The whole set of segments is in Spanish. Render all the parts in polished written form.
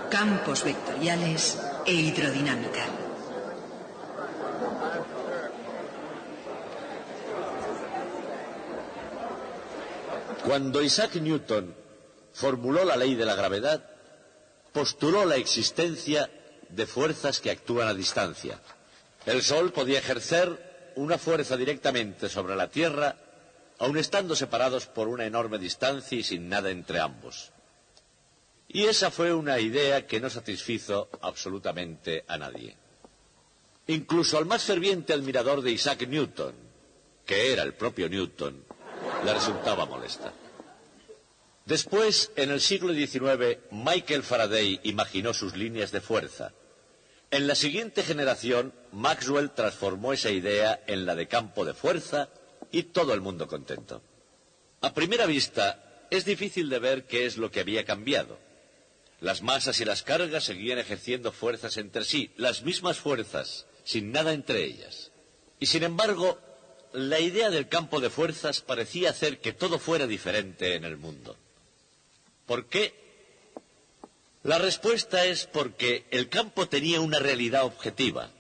campos vectoriales e hidrodinámica. Cuando Isaac Newton formuló la ley de la gravedad, postuló la existencia de fuerzas que actúan a distancia. El Sol podía ejercer una fuerza directamente sobre la Tierra, aun estando separados por una enorme distancia y sin nada entre ambos. Y esa fue una idea que no satisfizo absolutamente a nadie. Incluso al más ferviente admirador de Isaac Newton, que era el propio Newton, le resultaba molesta. Después, en el siglo XIX, Michael Faraday imaginó sus líneas de fuerza. En la siguiente generación, Maxwell transformó esa idea en la de campo de fuerza y todo el mundo contento. A primera vista, es difícil de ver qué es lo que había cambiado. Las masas y las cargas seguían ejerciendo fuerzas entre sí, las mismas fuerzas, sin nada entre ellas. Y sin embargo, la idea del campo de fuerzas parecía hacer que todo fuera diferente en el mundo. ¿Por qué? La respuesta es porque el campo tenía una realidad objetiva,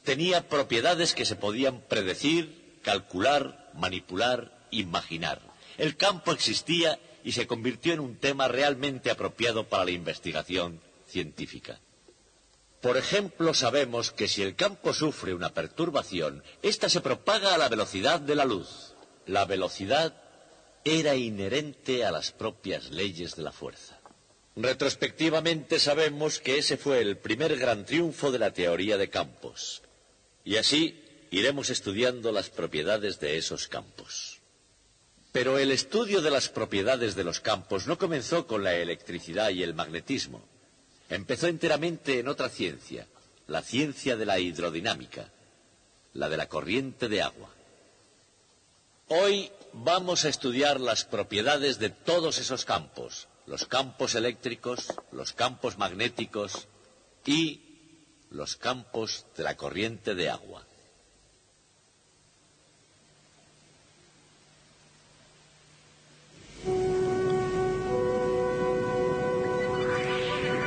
tenía propiedades que se podían predecir, calcular, manipular, imaginar. El campo existía y se convirtió en un tema realmente apropiado para la investigación científica. Por ejemplo, sabemos que si el campo sufre una perturbación, ésta se propaga a la velocidad de la luz. La velocidad era inherente a las propias leyes de la fuerza. Retrospectivamente sabemos que ese fue el primer gran triunfo de la teoría de campos. Y así iremos estudiando las propiedades de esos campos. Pero el estudio de las propiedades de los campos no comenzó con la electricidad y el magnetismo. Empezó enteramente en otra ciencia, la ciencia de la hidrodinámica, la de la corriente de agua. Hoy vamos a estudiar las propiedades de todos esos campos, los campos eléctricos, los campos magnéticos y los campos de la corriente de agua.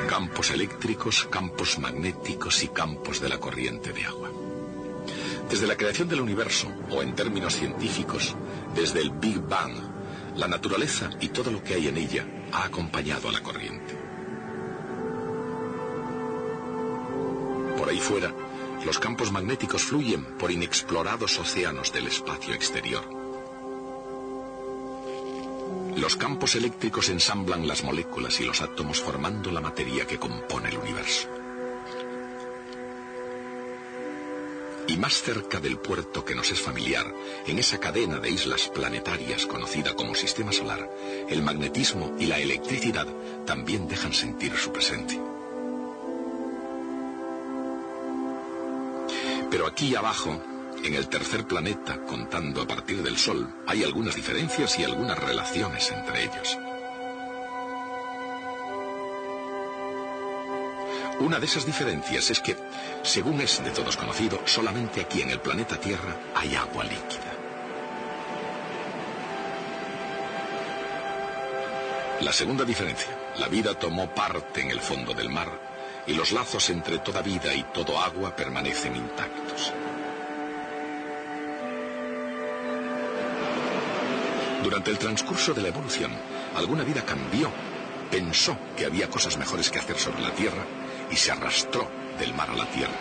Campos eléctricos, campos magnéticos y campos de la corriente de agua. Desde la creación del universo, o en términos científicos, desde el Big Bang, la naturaleza y todo lo que hay en ella ha acompañado a la corriente. Por ahí fuera, los campos magnéticos fluyen por inexplorados océanos del espacio exterior. Los campos eléctricos ensamblan las moléculas y los átomos formando la materia que compone el universo. Y más cerca del puerto que nos es familiar, en esa cadena de islas planetarias conocida como Sistema Solar, el magnetismo y la electricidad también dejan sentir su presencia. Pero aquí abajo, en el tercer planeta, contando a partir del Sol, hay algunas diferencias y algunas relaciones entre ellos. Una de esas diferencias es que, según es de todos conocido, solamente aquí en el planeta Tierra hay agua líquida. La segunda diferencia, la vida tomó parte en el fondo del mar y los lazos entre toda vida y todo agua permanecen intactos. Durante el transcurso de la evolución, alguna vida cambió, pensó que había cosas mejores que hacer sobre la Tierra y se arrastró del mar a la Tierra.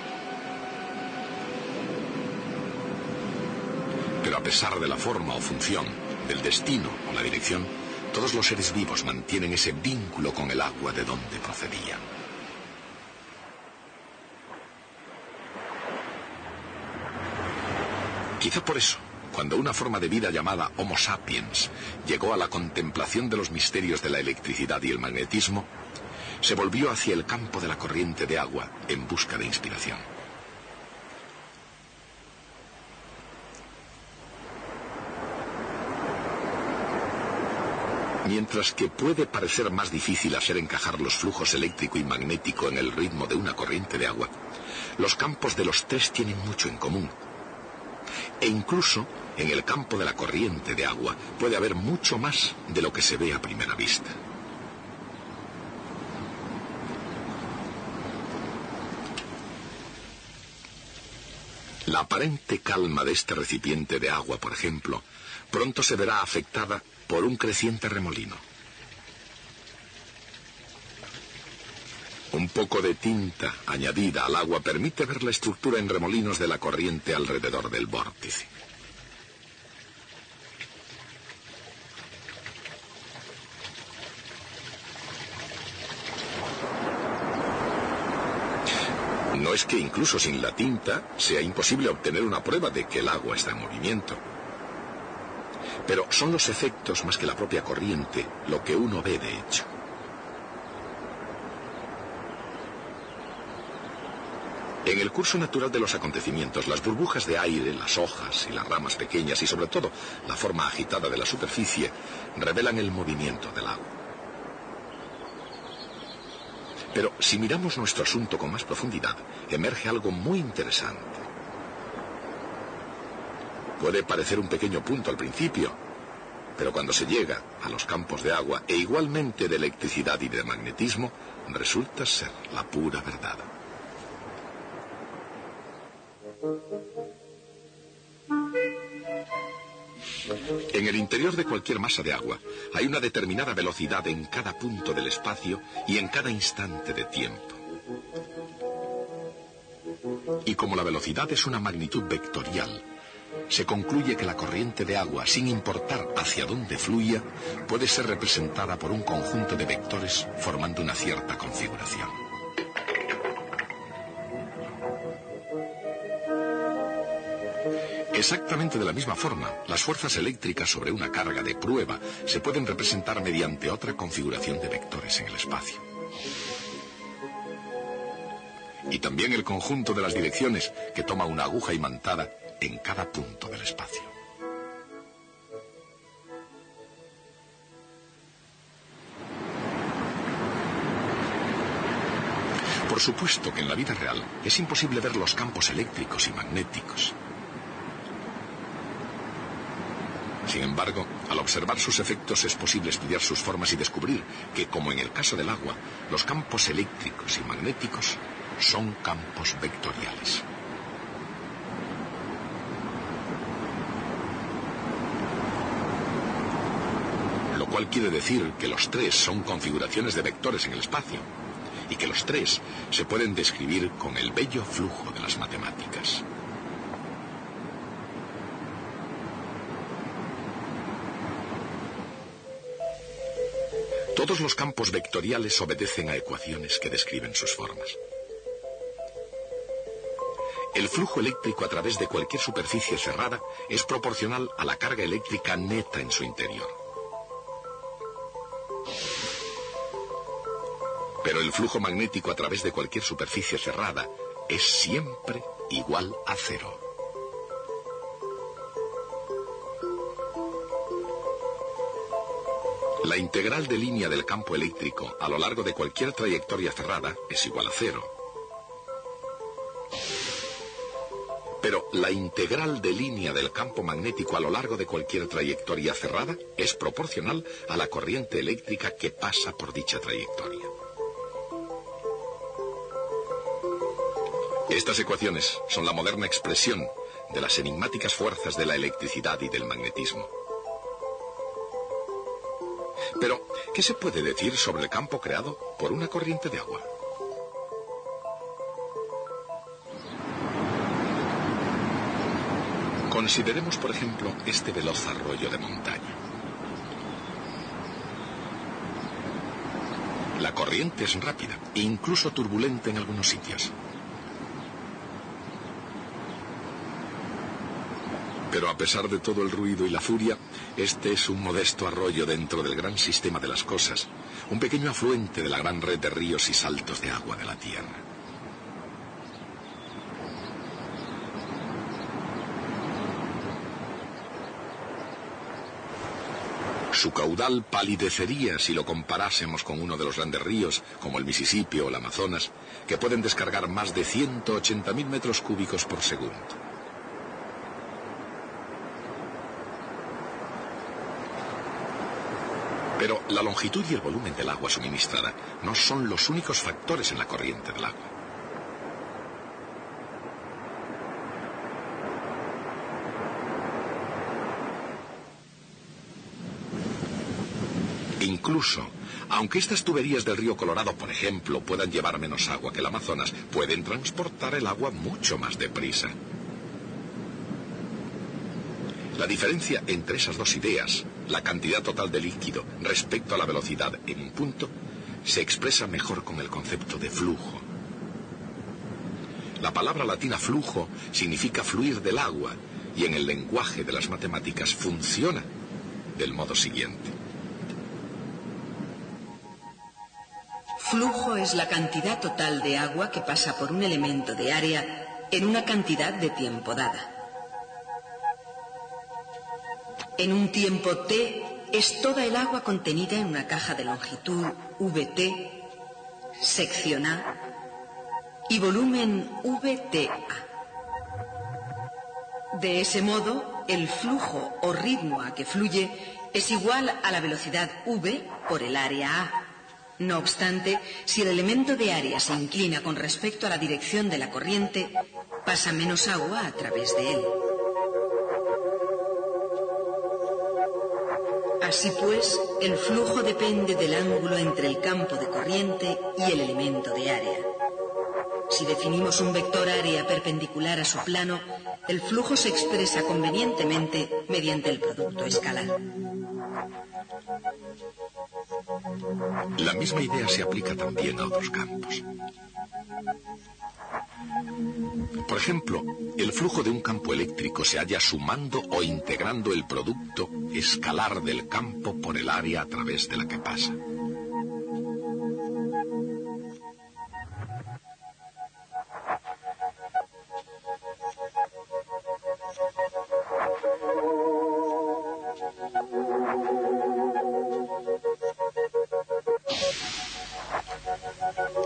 Pero a pesar de la forma o función, del destino o la dirección, todos los seres vivos mantienen ese vínculo con el agua de donde procedían. Quizá por eso, cuando una forma de vida llamada Homo sapiens llegó a la contemplación de los misterios de la electricidad y el magnetismo, se volvió hacia el campo de la corriente de agua en busca de inspiración. Mientras que puede parecer más difícil hacer encajar los flujos eléctrico y magnético en el ritmo de una corriente de agua, los campos de los tres tienen mucho en común. E incluso en el campo de la corriente de agua puede haber mucho más de lo que se ve a primera vista. La aparente calma de este recipiente de agua, por ejemplo, pronto se verá afectada por un creciente remolino. Un poco de tinta añadida al agua permite ver la estructura en remolinos de la corriente alrededor del vórtice. No es que incluso sin la tinta sea imposible obtener una prueba de que el agua está en movimiento. Pero son los efectos más que la propia corriente lo que uno ve de hecho. En el curso natural de los acontecimientos, las burbujas de aire, las hojas y las ramas pequeñas y sobre todo la forma agitada de la superficie revelan el movimiento del agua. Pero si miramos nuestro asunto con más profundidad, emerge algo muy interesante. Puede parecer un pequeño punto al principio, pero cuando se llega a los campos de agua e igualmente de electricidad y de magnetismo, resulta ser la pura verdad. En el interior de cualquier masa de agua hay una determinada velocidad en cada punto del espacio y en cada instante de tiempo. Y como la velocidad es una magnitud vectorial, se concluye que la corriente de agua, sin importar hacia dónde fluya, puede ser representada por un conjunto de vectores formando una cierta configuración. Exactamente de la misma forma, las fuerzas eléctricas sobre una carga de prueba se pueden representar mediante otra configuración de vectores en el espacio. Y también el conjunto de las direcciones que toma una aguja imantada en cada punto del espacio. Por supuesto que en la vida real es imposible ver los campos eléctricos y magnéticos. Sin embargo, al observar sus efectos es posible estudiar sus formas y descubrir que, como en el caso del agua, los campos eléctricos y magnéticos son campos vectoriales. Lo cual quiere decir que los tres son configuraciones de vectores en el espacio y que los tres se pueden describir con el bello flujo de las matemáticas. Todos los campos vectoriales obedecen a ecuaciones que describen sus formas. El flujo eléctrico a través de cualquier superficie cerrada es proporcional a la carga eléctrica neta en su interior. Pero el flujo magnético a través de cualquier superficie cerrada es siempre igual a cero. La integral de línea del campo eléctrico a lo largo de cualquier trayectoria cerrada es igual a cero. Pero la integral de línea del campo magnético a lo largo de cualquier trayectoria cerrada es proporcional a la corriente eléctrica que pasa por dicha trayectoria. Estas ecuaciones son la moderna expresión de las enigmáticas fuerzas de la electricidad y del magnetismo. Pero, ¿qué se puede decir sobre el campo creado por una corriente de agua? Consideremos, por ejemplo, este veloz arroyo de montaña. La corriente es rápida, incluso turbulenta en algunos sitios. Pero a pesar de todo el ruido y la furia, este es un modesto arroyo dentro del gran sistema de las cosas, un pequeño afluente de la gran red de ríos y saltos de agua de la Tierra. Su caudal palidecería si lo comparásemos con uno de los grandes ríos, como el Mississippi o el Amazonas, que pueden descargar más de 180.000 metros cúbicos por segundo. Pero la longitud y el volumen del agua suministrada no son los únicos factores en la corriente del agua. Incluso, aunque estas tuberías del río Colorado, por ejemplo, puedan llevar menos agua que el Amazonas, pueden transportar el agua mucho más deprisa. La diferencia entre esas dos ideas, la cantidad total de líquido respecto a la velocidad en un punto, se expresa mejor con el concepto de flujo. La palabra latina flujo significa fluir del agua, y en el lenguaje de las matemáticas funciona del modo siguiente. Flujo es la cantidad total de agua que pasa por un elemento de área en una cantidad de tiempo dada. En un tiempo t es toda el agua contenida en una caja de longitud vt, sección A, y volumen vta. De ese modo, el flujo o ritmo a que fluye es igual a la velocidad v por el área A. No obstante, si el elemento de área se inclina con respecto a la dirección de la corriente, pasa menos agua a través de él. Así pues, el flujo depende del ángulo entre el campo de corriente y el elemento de área. Si definimos un vector área perpendicular a su plano, el flujo se expresa convenientemente mediante el producto escalar. La misma idea se aplica también a otros campos. Por ejemplo, el flujo de un campo eléctrico se halla sumando o integrando el producto escalar del campo por el área a través de la que pasa.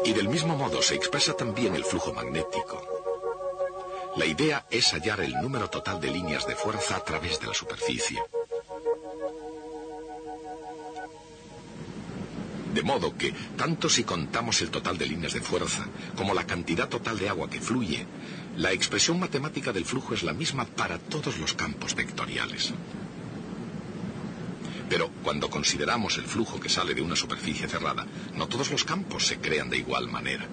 Y del mismo modo se expresa también el flujo magnético. La idea es hallar el número total de líneas de fuerza a través de la superficie. De modo que, tanto si contamos el total de líneas de fuerza como la cantidad total de agua que fluye, la expresión matemática del flujo es la misma para todos los campos vectoriales. Pero cuando consideramos el flujo que sale de una superficie cerrada, no todos los campos se crean de igual manera.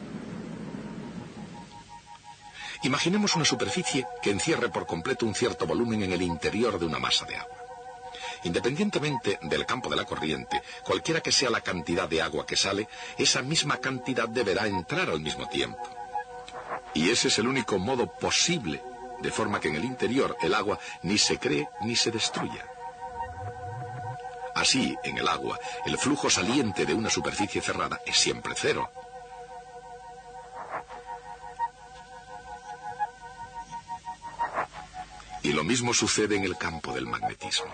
Imaginemos una superficie que encierre por completo un cierto volumen en el interior de una masa de agua. Independientemente del campo de la corriente, cualquiera que sea la cantidad de agua que sale, esa misma cantidad deberá entrar al mismo tiempo. Y ese es el único modo posible, de forma que en el interior el agua ni se cree ni se destruya. Así, en el agua, el flujo saliente de una superficie cerrada es siempre cero. Y lo mismo sucede en el campo del magnetismo.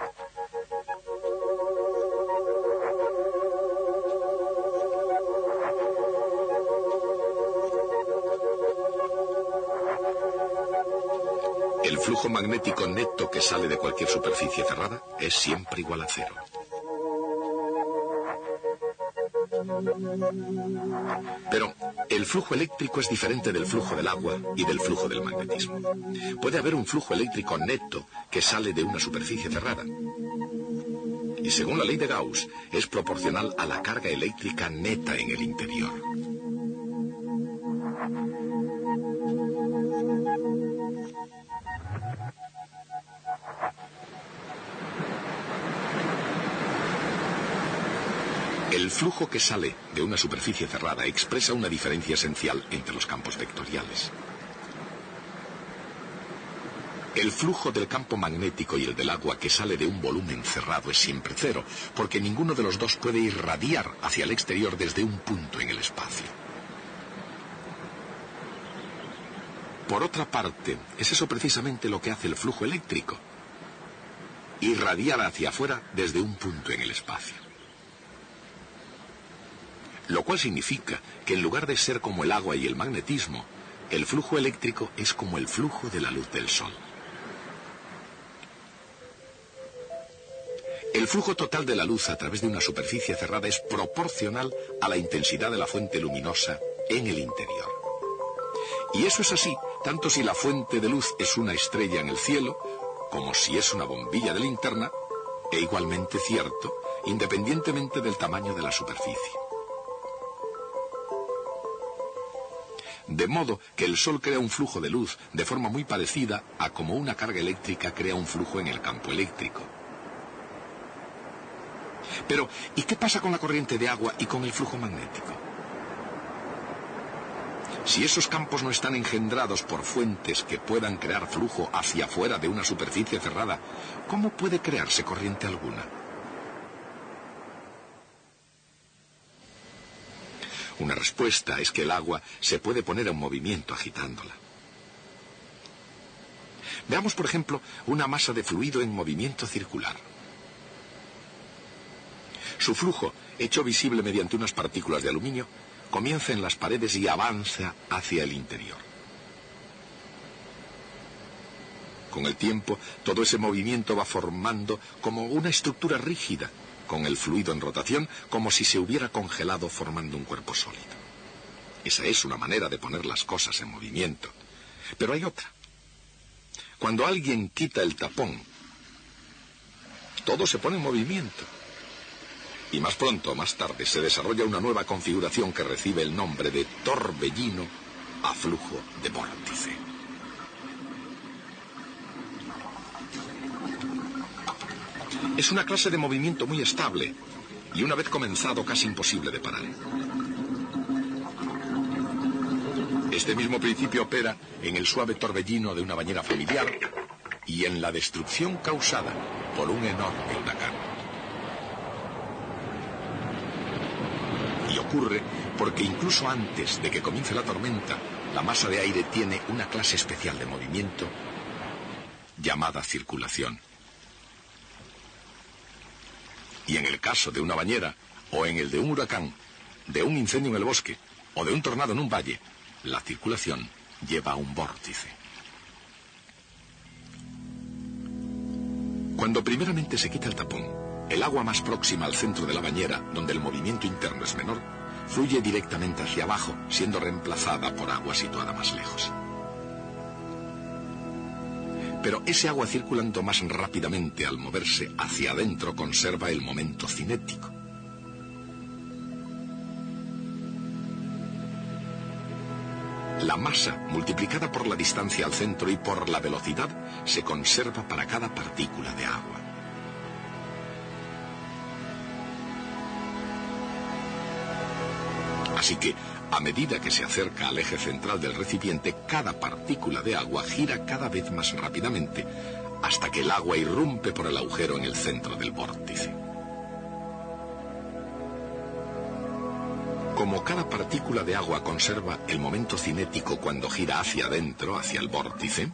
El flujo magnético neto que sale de cualquier superficie cerrada es siempre igual a cero. Pero el flujo eléctrico es diferente del flujo del agua y del flujo del magnetismo. Puede haber un flujo eléctrico neto que sale de una superficie cerrada. Y según la ley de Gauss, es proporcional a la carga eléctrica neta en el interior. El flujo que sale de una superficie cerrada expresa una diferencia esencial entre los campos vectoriales. El flujo del campo magnético y el del agua que sale de un volumen cerrado es siempre cero, porque ninguno de los dos puede irradiar hacia el exterior desde un punto en el espacio. Por otra parte, es eso precisamente lo que hace el flujo eléctrico: irradiar hacia afuera desde un punto en el espacio. Lo cual significa que en lugar de ser como el agua y el magnetismo, el flujo eléctrico es como el flujo de la luz del sol. El flujo total de la luz a través de una superficie cerrada es proporcional a la intensidad de la fuente luminosa en el interior. Y eso es así, tanto si la fuente de luz es una estrella en el cielo, como si es una bombilla de linterna, e igualmente cierto independientemente del tamaño de la superficie. De modo que el Sol crea un flujo de luz de forma muy parecida a como una carga eléctrica crea un flujo en el campo eléctrico. Pero, ¿y qué pasa con la corriente de agua y con el flujo magnético? Si esos campos no están engendrados por fuentes que puedan crear flujo hacia afuera de una superficie cerrada, ¿cómo puede crearse corriente alguna? Una respuesta es que el agua se puede poner en movimiento agitándola. Veamos, por ejemplo, una masa de fluido en movimiento circular. Su flujo, hecho visible mediante unas partículas de aluminio, comienza en las paredes y avanza hacia el interior. Con el tiempo, todo ese movimiento va formando como una estructura rígida, con el fluido en rotación, como si se hubiera congelado formando un cuerpo sólido. Esa es una manera de poner las cosas en movimiento. Pero hay otra. Cuando alguien quita el tapón, todo se pone en movimiento. Y más pronto o más tarde se desarrolla una nueva configuración que recibe el nombre de torbellino a flujo de vórtice. Es una clase de movimiento muy estable y una vez comenzado casi imposible de parar. Este mismo principio opera en el suave torbellino de una bañera familiar y en la destrucción causada por un enorme huracán. Y ocurre porque incluso antes de que comience la tormenta, la masa de aire tiene una clase especial de movimiento llamada circulación. Y en el caso de una bañera, o en el de un huracán, de un incendio en el bosque, o de un tornado en un valle, la circulación lleva a un vórtice. Cuando primeramente se quita el tapón, el agua más próxima al centro de la bañera, donde el movimiento interno es menor, fluye directamente hacia abajo, siendo reemplazada por agua situada más lejos. Pero ese agua circulando más rápidamente al moverse hacia adentro conserva el momento cinético. La masa, multiplicada por la distancia al centro y por la velocidad, se conserva para cada partícula de agua. Así que, a medida que se acerca al eje central del recipiente, cada partícula de agua gira cada vez más rápidamente, hasta que el agua irrumpe por el agujero en el centro del vórtice. Como cada partícula de agua conserva el momento cinético cuando gira hacia adentro, hacia el vórtice,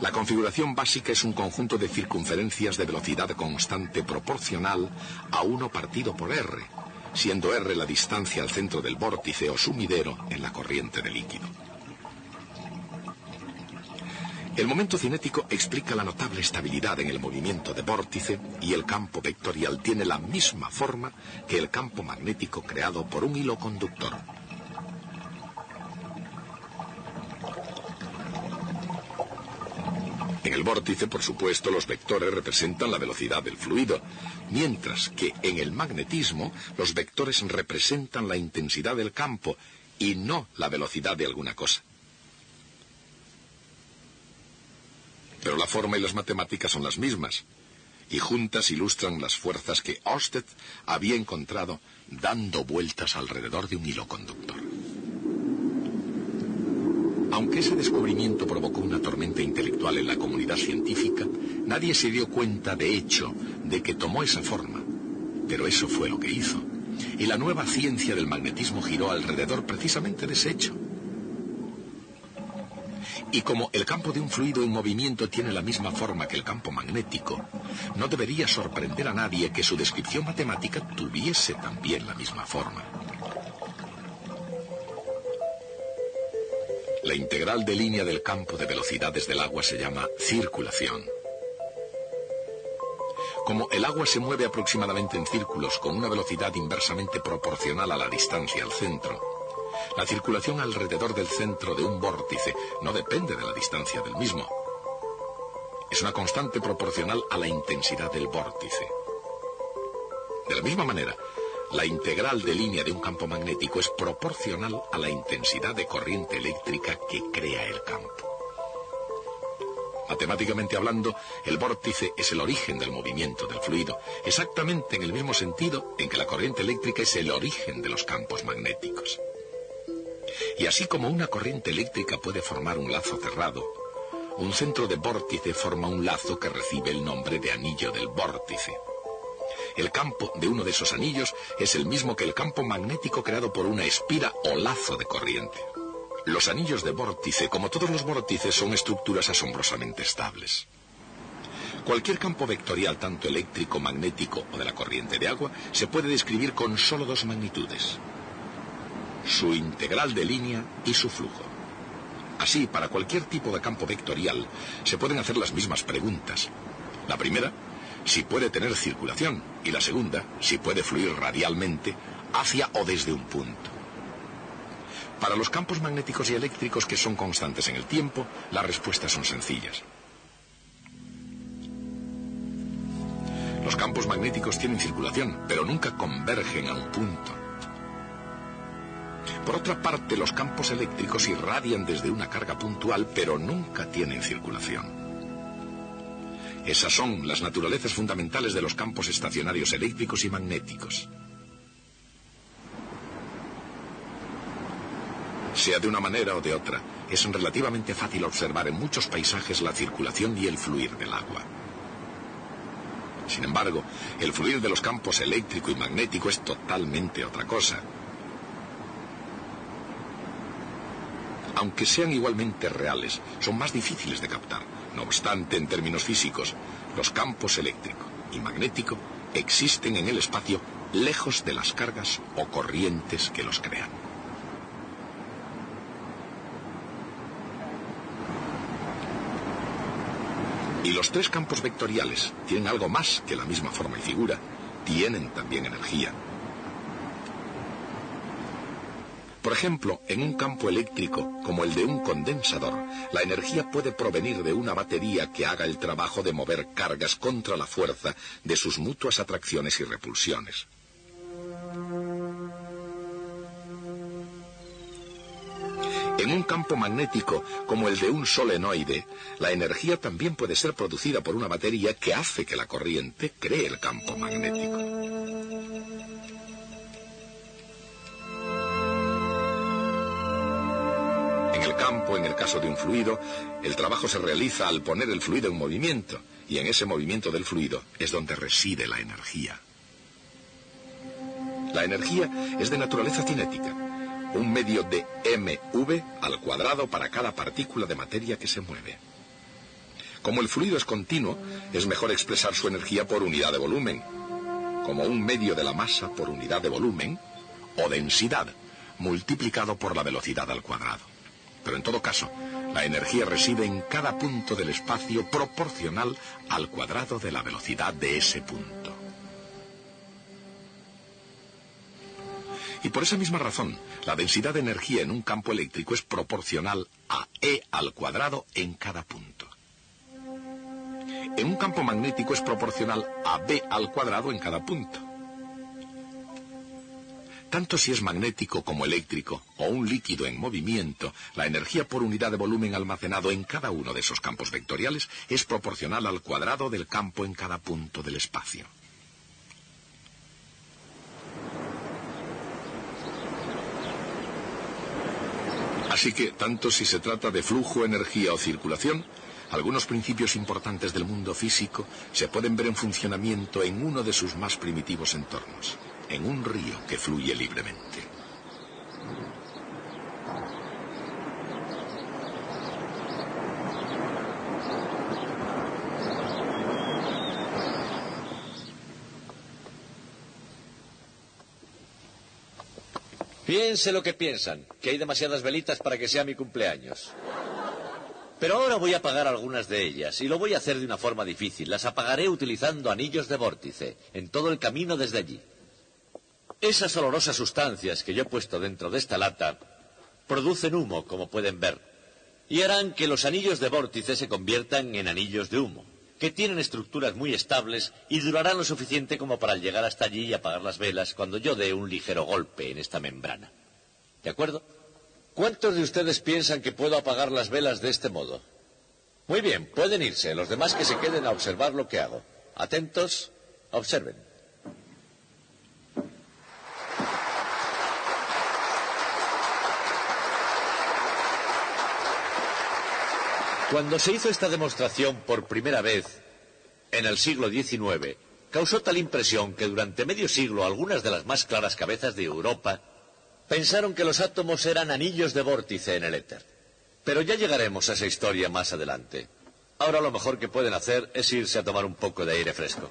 la configuración básica es un conjunto de circunferencias de velocidad constante proporcional a 1 partido por r, siendo r la distancia al centro del vórtice o sumidero en la corriente de líquido. El momento cinético explica la notable estabilidad en el movimiento de vórtice y el campo vectorial tiene la misma forma que el campo magnético creado por un hilo conductor. En el vórtice, por supuesto, los vectores representan la velocidad del fluido, mientras que en el magnetismo los vectores representan la intensidad del campo y no la velocidad de alguna cosa. Pero la forma y las matemáticas son las mismas, y juntas ilustran las fuerzas que Ørsted había encontrado dando vueltas alrededor de un hilo conductor. Aunque ese descubrimiento provocó una tormenta intelectual en la comunidad científica, nadie se dio cuenta, de hecho, de que tomó esa forma. Pero eso fue lo que hizo. Y la nueva ciencia del magnetismo giró alrededor precisamente de ese hecho. Y como el campo de un fluido en movimiento tiene la misma forma que el campo magnético, no debería sorprender a nadie que su descripción matemática tuviese también la misma forma. La integral de línea del campo de velocidades del agua se llama circulación. Como el agua se mueve aproximadamente en círculos con una velocidad inversamente proporcional a la distancia al centro, la circulación alrededor del centro de un vórtice no depende de la distancia del mismo. Es una constante proporcional a la intensidad del vórtice. De la misma manera, la integral de línea de un campo magnético es proporcional a la intensidad de corriente eléctrica que crea el campo. Matemáticamente hablando, el vórtice es el origen del movimiento del fluido, exactamente en el mismo sentido en que la corriente eléctrica es el origen de los campos magnéticos. Y así como una corriente eléctrica puede formar un lazo cerrado, un centro de vórtice forma un lazo que recibe el nombre de anillo del vórtice. El campo de uno de esos anillos es el mismo que el campo magnético creado por una espira o lazo de corriente. Los anillos de vórtice, como todos los vórtices, son estructuras asombrosamente estables. Cualquier campo vectorial, tanto eléctrico, magnético o de la corriente de agua, se puede describir con solo dos magnitudes: su integral de línea y su flujo. Así, para cualquier tipo de campo vectorial, se pueden hacer las mismas preguntas. La primera, si puede tener circulación, y la segunda, si puede fluir radialmente hacia o desde un punto. Para los campos magnéticos y eléctricos que son constantes en el tiempo, las respuestas son sencillas. Los campos magnéticos tienen circulación, pero nunca convergen a un punto. Por otra parte, los campos eléctricos irradian desde una carga puntual, pero nunca tienen circulación. Esas son las naturalezas fundamentales de los campos estacionarios eléctricos y magnéticos. Sea de una manera o de otra, es relativamente fácil observar en muchos paisajes la circulación y el fluir del agua. Sin embargo, el fluir de los campos eléctrico y magnético es totalmente otra cosa. Aunque sean igualmente reales, son más difíciles de captar. No obstante, en términos físicos, los campos eléctrico y magnético existen en el espacio lejos de las cargas o corrientes que los crean. Y los tres campos vectoriales tienen algo más que la misma forma y figura. Tienen también energía. Por ejemplo, en un campo eléctrico como el de un condensador, la energía puede provenir de una batería que haga el trabajo de mover cargas contra la fuerza de sus mutuas atracciones y repulsiones. En un campo magnético como el de un solenoide, la energía también puede ser producida por una batería que hace que la corriente cree el campo magnético. En el campo, en el caso de un fluido, el trabajo se realiza al poner el fluido en movimiento, y en ese movimiento del fluido es donde reside la energía. La energía es de naturaleza cinética. Un medio de mv al cuadrado para cada partícula de materia que se mueve. Como el fluido es continuo, es mejor expresar su energía por unidad de volumen, como un medio de la masa por unidad de volumen, o densidad, multiplicado por la velocidad al cuadrado. Pero en todo caso, la energía reside en cada punto del espacio proporcional al cuadrado de la velocidad de ese punto. Y por esa misma razón, la densidad de energía en un campo eléctrico es proporcional a E al cuadrado en cada punto. En un campo magnético es proporcional a B al cuadrado en cada punto. Tanto si es magnético como eléctrico o un líquido en movimiento, la energía por unidad de volumen almacenado en cada uno de esos campos vectoriales es proporcional al cuadrado del campo en cada punto del espacio. Así que, tanto si se trata de flujo, energía o circulación, algunos principios importantes del mundo físico se pueden ver en funcionamiento en uno de sus más primitivos entornos, en un río que fluye libremente. Piense lo que piensan, que hay demasiadas velitas para que sea mi cumpleaños. Pero ahora voy a apagar algunas de ellas, y lo voy a hacer de una forma difícil. Las apagaré utilizando anillos de vórtice, en todo el camino desde allí. Esas olorosas sustancias que yo he puesto dentro de esta lata producen humo, como pueden ver, y harán que los anillos de vórtice se conviertan en anillos de humo. que tienen estructuras muy estables y durarán lo suficiente como para llegar hasta allí y apagar las velas cuando yo dé un ligero golpe en esta membrana. ¿De acuerdo? ¿Cuántos de ustedes piensan que puedo apagar las velas de este modo? Muy bien, pueden irse. Los demás que se queden a observar lo que hago. Atentos, observen. Cuando se hizo esta demostración por primera vez, en el siglo XIX, causó tal impresión que durante medio siglo algunas de las más claras cabezas de Europa pensaron que los átomos eran anillos de vórtice en el éter. Pero ya llegaremos a esa historia más adelante. Ahora lo mejor que pueden hacer es irse a tomar un poco de aire fresco.